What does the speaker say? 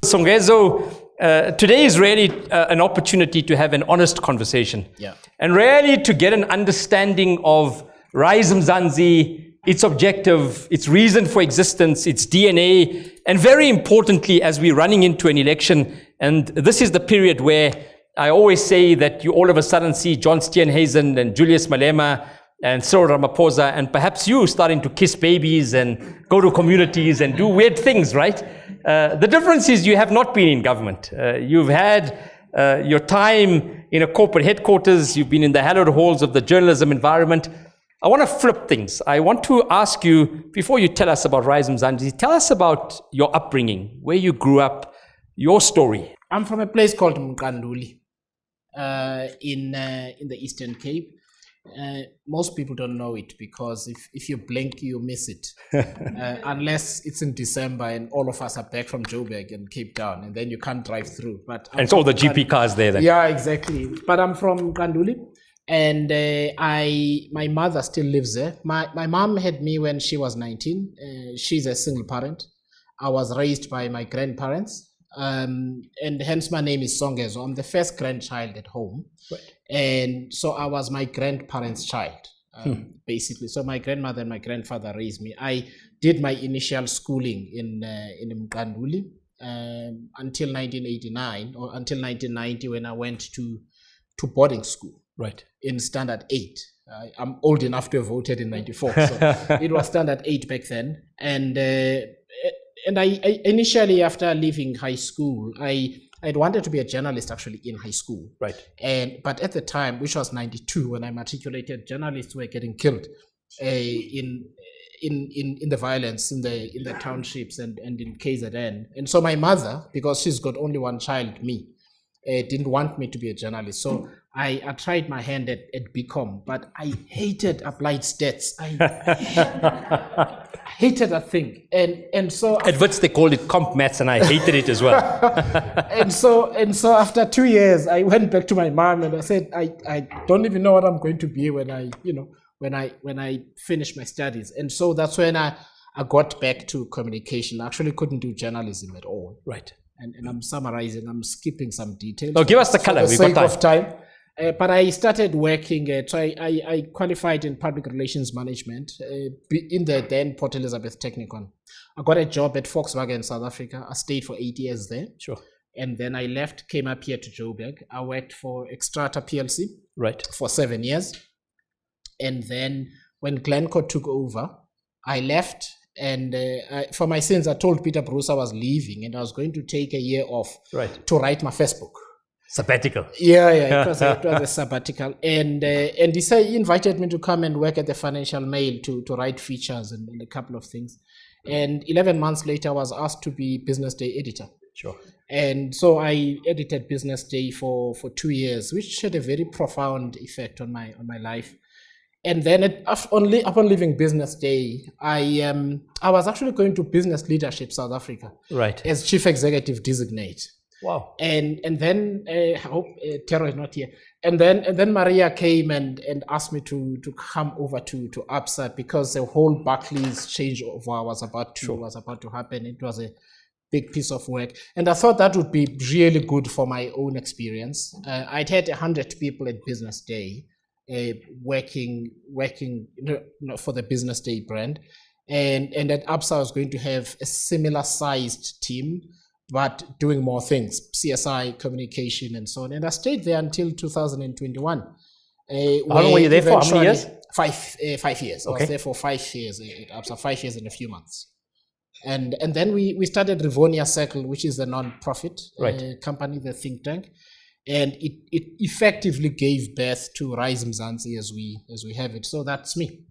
Songezo, today is really an opportunity to have an honest conversation. Yeah. And really to get an understanding of Rise Mzansi, its objective, its reason for existence, its DNA, and very importantly, as we're running into an election, and this is the period where I always say that you all of a sudden see John Steenhuisen and Julius Malema and Cyril Ramaphosa, and perhaps you starting to kiss babies and go to communities and do weird things, right? The difference is you have not been in government. You've had your time in a corporate headquarters. You've been in the hallowed halls of the journalism environment. I want to flip things. I want to ask you, before you tell us about Rise Mzansi, tell us about your upbringing, where you grew up, your story. I'm from a place called Mkanduli in the Eastern Cape. Most people don't know it because if you blink, you miss it. Unless it's in December and all of us are back from Joburg and Cape Town, and then you can't drive through. But and it's all the GP cars there then. Yeah, exactly. But I'm from Mkanduli, and my mother still lives there. My mom had me when she was 19. She's a single parent. I was raised by my grandparents. And hence my name is Songezo. I'm the first grandchild at home. Right. And so I was my grandparents' child, basically. So my grandmother and my grandfather raised me. I did my initial schooling in Mkanduli until 1989 or until 1990 when I went to boarding school. Right. In Standard 8. I'm old enough to have voted in 94. So it was Standard 8 back then. And I initially, after leaving high school, I'd wanted to be a journalist actually in high school. Right. But at the time, which was 92, when I matriculated, journalists were getting killed in the violence in the townships and in KZN. And so my mother, because she's got only one child, me, didn't want me to be a journalist. So I tried my hand at BCom, but I hated applied stats. I hated that thing. And so at Wits they called it comp maths, and I hated it as well. and so after 2 years I went back to my mom and I said, I don't even know what I'm going to be when I finish my studies. And so that's when I got back to communication. I actually couldn't do journalism at all. Right. And I'm summarizing, I'm skipping some details. Oh, give us the color. For the sake of time. But I started working, so I qualified in public relations management in the then Port Elizabeth Technikon. I got a job at Volkswagen South Africa. I stayed for 8 years there. Sure. And then I left, came up here to Joburg. I worked for Extrata PLC. Right. For 7 years. And then when Glencore took over, I left. And for my sins, I told Peter Bruce I was leaving and I was going to take a year off to write my first book. Sabbatical. Yeah, it was a sabbatical. And he invited me to come and work at the Financial Mail to write features and a couple of things. And 11 months later, I was asked to be Business Day editor. Sure. And so I edited Business Day for 2 years, which had a very profound effect on my life. And then upon leaving Business Day, I was actually going to Business Leadership South Africa, right, as chief executive designate. Wow. And then I hope Tero is not here. And then Maria came and asked me to come over to ABSA because the whole Barclays changeover was about to happen. It was a big piece of work, and I thought that would be really good for my own experience. I'd had 100 people at Business Day. Working for the Business Day brand, and at ABSA I was going to have a similar sized team, but doing more things, CSI, communication, and so on. And I stayed there until 2021. How long were you there for? How many years? 5 years. Okay. I was there for 5 years at ABSA, 5 years and a few months. And then we started Rivonia Circle, which is a non-profit company, the think tank. And it effectively gave birth to Rise Mzansi as we have it. So that's me.